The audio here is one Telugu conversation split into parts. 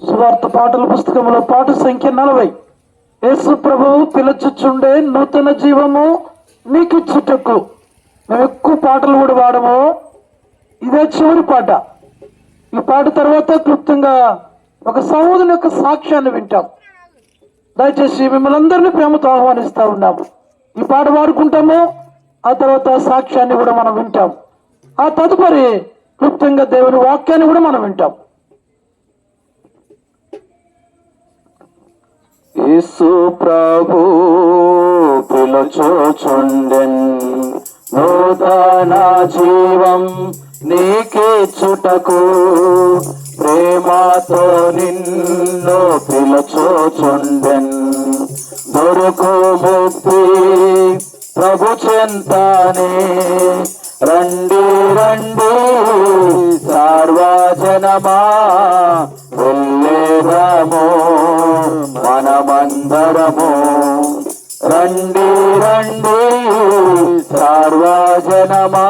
సువార్త పాటల పుస్తకంలో పాట సంఖ్య 40. యేసు ప్రభువు పిలుచుచుండే నూతన జీవము నీకిచ్చుటకు. మేము ఎక్కువ పాటలు కూడా పాడము, ఇదే చివరి పాట. ఈ పాట తర్వాత క్లుప్తంగా ఒక సహోదరుని యొక్క సాక్ష్యాన్ని వింటాం. దయచేసి మిమ్మల్ని అందరినీ ప్రేమతో ఆహ్వానిస్తూ ఉన్నాము. ఈ పాట పాడుకుంటాము, ఆ తర్వాత సాక్ష్యాన్ని కూడా మనం వింటాం. ఆ తదుపరి క్లుప్తంగా దేవుని వాక్యాన్ని కూడా మనం వింటాం. యేసు ప్రభు పిలుచుచుండెన్ నూతన జీవం నీకిచ్చుటకు, ప్రేమతో నిన్ను పిలుచుచుండెన్. దొరుకు ముక్తి ప్రభు చెంతనే, రండి రండి సర్వజనమా వెళ్ళేదము మనమందరము. రండి రండి సర్వజనమా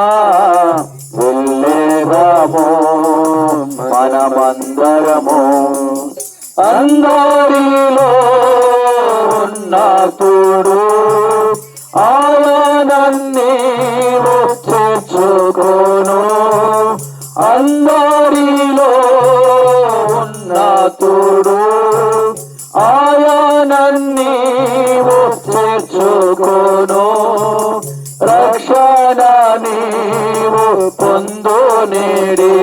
వెళ్ళేదము మనమందరము. అందరిలో ఉన్నతుడు ఆయనన్ని చేర్చుకోను. అందరిలో ఉన్నతుడు ఆయనన్ని చేర్చుకోను. రక్షణ నీవు పొందు నేడే,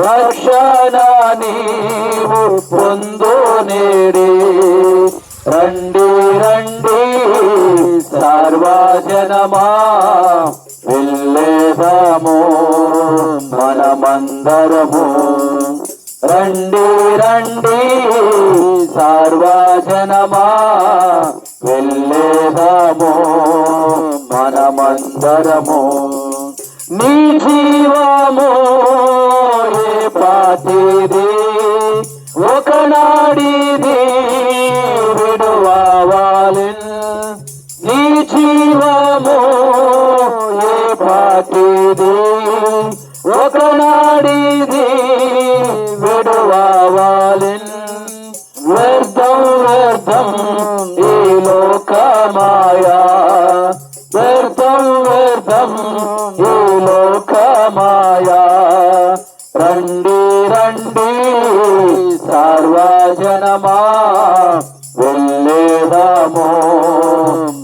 రక్షణ నీవు పొందు నేడే. రండి రండి సర్వజనమా వెళ్ళేదము మనమందరము. రండి రండి సర్వజనమా వెళ్ళేదము మనమందరము. నీ జీవము ఏ పాటిది ఒకనాడిది విడువాలి. నీ జీవము ఏ పాటిది ఒకనాడిది విడువాలి. వ్యర్థం వ్యర్థం ఈ లోకమాయా, వ్యర్థం వ్యర్థం ఈ లోకమాయా. రండి రండి సర్వజనమా వెళ్ళేదము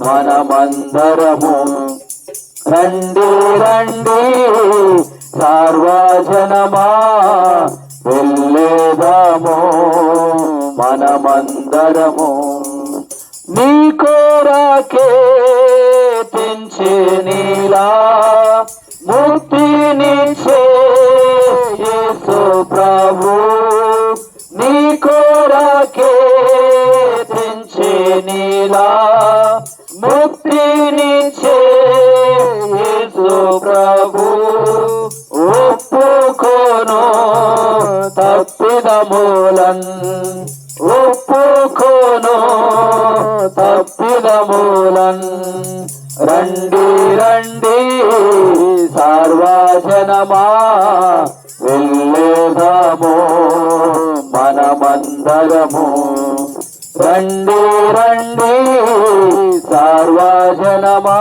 మనమందరము. రండి రండి సర్వజనమా వెళ్ళేదము మనమందరము. నీ కోరకే తెంచే నీలా ముక్తినిచ్చే యేసు ప్రభు. నీ కోరకే తెంచే నీలా ముక్తినిచ్చే యేసు ప్రభు. ఒప్పుకోను తప్పిదములన్, ఒప్పుకోను తప్పిదములన్. రండి రండి సర్వజనమా వెళ్ళేదము మనమందరము. రండి రండి సర్వజనమా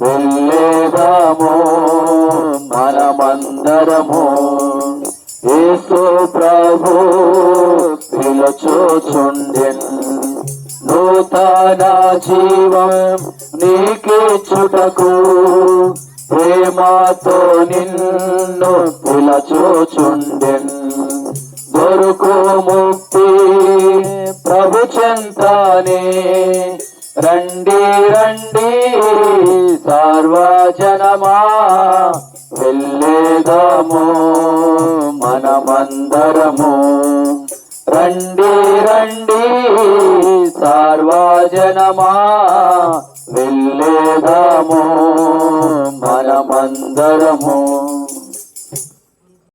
వెళ్ళేదము మనమందరము. యేసు ప్రభు పిలుచుచుండెన్ నూతన జీవం నీకిచ్చుటకు, ప్రేమతో నిన్ను పిలుచుచుండెన్. దొరుకు ముక్తి ప్రభు చెంతనే, రండి రండి సర్వజనమా వెళ్ళేదము మనమందరము. రండి రండి సర్వజనమా వెళ్ళేదము మనమందరము.